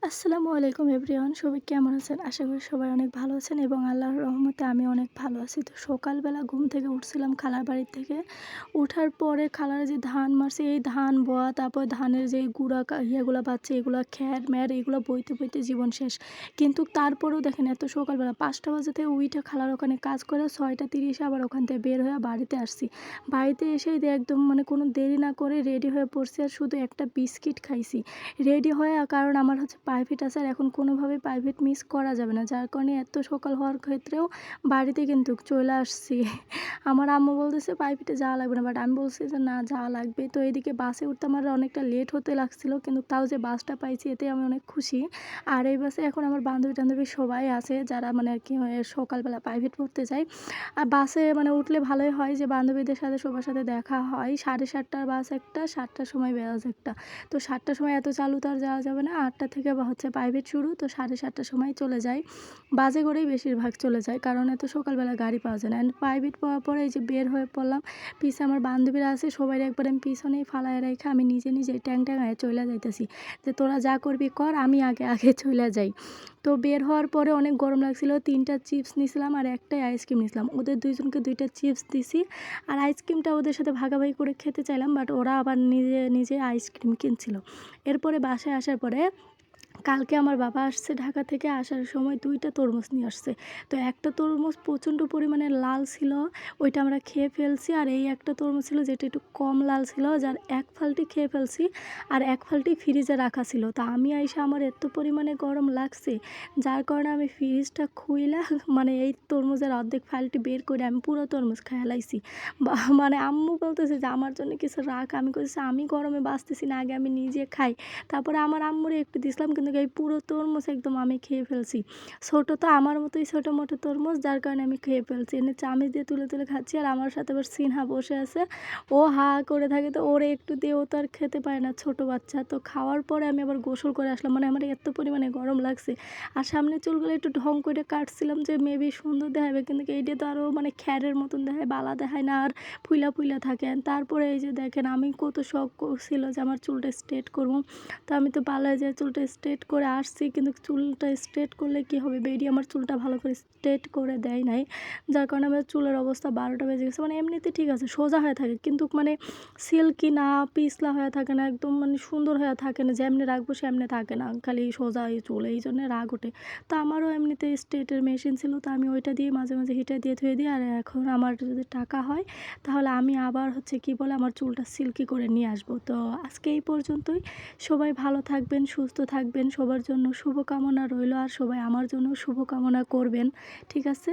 আসসালামু আলাইকুম এভরিওয়ান, সবাই কেমন আছেন? আশা করি সবাই অনেক ভালো আছেন এবং আল্লাহর রহমতে আমি অনেক ভালো আছি। তো সকালবেলা ঘুম থেকে উঠছিলাম খালার বাড়ির থেকে। উঠার পরে খালারা যে ধান মারছে, এই ধান বওয়া, তারপর ধানের যে গুঁড়া ইয়েগুলো পাচ্ছে, এগুলো খ্যার এগুলো বইতে বইতে জীবন শেষ। কিন্তু তারপরেও দেখেন, এত সকালবেলা 5টা বাজে উইঠা খালার ওখানে কাজ করে 6টা 30 আবার ওখান থেকে বের হয়ে বাড়িতে আসছি। বাড়িতে এসেই একদম কোনো দেরি না করে রেডি হয়ে পড়ছি, আর শুধু একটা বিস্কিট খাইছি রেডি হয়ে। কারণ আমার হচ্ছে প্রাইভেট আছে, আর এখন কোনোভাবেই প্রাইভেট মিস করা যাবে না, যার কারণে এত সকাল হওয়ার ক্ষেত্রেও বাড়িতে কিন্তু চলে আসছি। আমার আম্মু বলতেছে প্রাইভেটে যাওয়া লাগবে না, বাট আমি বলছি যে না, যাওয়া লাগবে। তো এদিকে বাসে উঠতে আমার অনেকটা লেট হতে লাগছিল, কিন্তু তাও যে বাসটা পাইছি এতে আমি অনেক খুশি। আর এই বাসে এখন আমার বান্ধবী টান্ধবী সবাই আছে, যারা আর কি সকালবেলা প্রাইভেট পড়তে যায়। আর বাসে উঠলে ভালোই হয় যে বান্ধবীদের সাথে সবার সাথে দেখা হয়। 7:30টার বাস একটা, 7টার সময় বাস একটা। তো 7টার সময় এত চালু তো আর যাওয়া যাবে না। 8টা থেকে হচ্ছে প্রাইভেট শুরু, তো 7:30টার সময় চলে যায়। বাসে করেই বেশিরভাগ চলে যায়, কারণ এত সকালবেলা গাড়ি পাওয়া যায় না। অ্যান্ড প্রাইভেট পাওয়ার পরে এই যে বের হয়ে পড়লাম। পিছে আমার বান্ধবীরা আছে, সবাই একবার আমি পিছনেই ফালায় রেখে আমি নিজে ট্যাং চলে যাইতেছি যে তোরা যা করবি কর, আমি আগে চলে যাই। তো বের হওয়ার পরে অনেক গরম লাগছিল, 3টা চিপস নিয়েছিলাম আর একটাই আইসক্রিম নিয়েছিলাম। ওদের দুইজনকে 2টা চিপস দিছি, আর আইসক্রিমটা ওদের সাথে ভাগাভাগি করে খেতে চাইলাম, বাট ওরা আবার নিজে আইসক্রিম কিনছিল। এরপরে বাসায় আসার পরে কালকে আমার বাবা আসছে ঢাকা থেকে, আসার সময় 2টা তরমুজ নিয়ে আসছে। তো একটা তরমুজ প্রচণ্ড পরিমাণে লাল ছিল, ওইটা আমরা খেয়ে ফেলছি। আর এই একটা তরমুজ ছিল যেটা একটু কম লাল ছিল, যার এক ফালটি খেয়ে ফেলছি, আর এক ফালটি ফ্রিজে রাখা ছিল। তো আমি আইসা আমার এত পরিমাণে গরম লাগছে, যার কারণে আমি ফ্রিজটা খুইলা এই তরমুজের অর্ধেক ফালটি বের করে আমি পুরো তরমুজ খেয়ে লাইছি। আম্মু বলতেছে যে আমার জন্য কিছু রাখ। আমি বলছি আমি গরমে বাঁচতেছি না, আগে আমি নিজে খাই। তারপরে আমার আম্মুরে একটু দিছিলাম, কিন্তু এই পুরো তরমুজ একদম আমি খেয়ে ফেলছি। ছোটো তো আমার মতোই ছোটো মোটো তরমুজ, যার কারণে আমি খেয়ে ফেলছি। এনে চামচ দিয়ে তুলে খাচ্ছি, আর আমার সাথে আবার সিনহা বসে আছে, ও হা করে থাকে। তো ওরে একটু দিয়ে, ও তো আর খেতে পারে না, ছোটো বাচ্চা। তো খাওয়ার পরে আমি আবার গোসল করে আসলাম, আমার এত পরিমাণে গরম লাগছে। আর সামনে চুলগুলো একটু ঢং করে কাটছিলাম যে মেবি সুন্দর দেখাবে, কিন্তু এইটা তো আরও খ্যারের মতন দেখায়, বালা দেখায় না, আর ফুইলা থাকে। তারপরে এই যে দেখেন, আমি কত শখ করছিল যে আমার চুলটা স্ট্রেট করবো। তো আমি তো পার্লারে যেয়ে চুলটা স্ট্রেট করে আসছি, কিন্তু চুলটা স্ট্রেট করলে কি হবে, বেডি আমার চুলটা ভালো করে স্ট্রেট করে দেয় নাই, যার কারণে আমার চুলের অবস্থা 12টা বেজে গেছে। এমনিতে ঠিক আছে, সোজা হয়ে থাকে, কিন্তু সিল্কি না, পিছলা হয়ে থাকে না, একদম সুন্দর হয়ে থাকে না, যেমনি রাখবো সেমনি থাকে না, খালি সোজা এই চুল, এই জন্য রাগ ওঠে। তো আমারও এমনিতে স্ট্রেটের মেশিন ছিল, তো আমি ওইটা দিয়ে মাঝে মাঝে হিটার দিয়ে ধুয়ে দিই। আর এখন আমার যদি টাকা হয় তাহলে আমি আবার কি বলে আমার চুলটা সিল্কি করে নিয়ে আসবো। তো আজকে এই পর্যন্তই। সবাই ভালো থাকবেন, সুস্থ থাকবেন, সবার জন্য শুভকামনা রইল, আর সবাই আমার জন্য শুভকামনা করবেন। ঠিক আছে।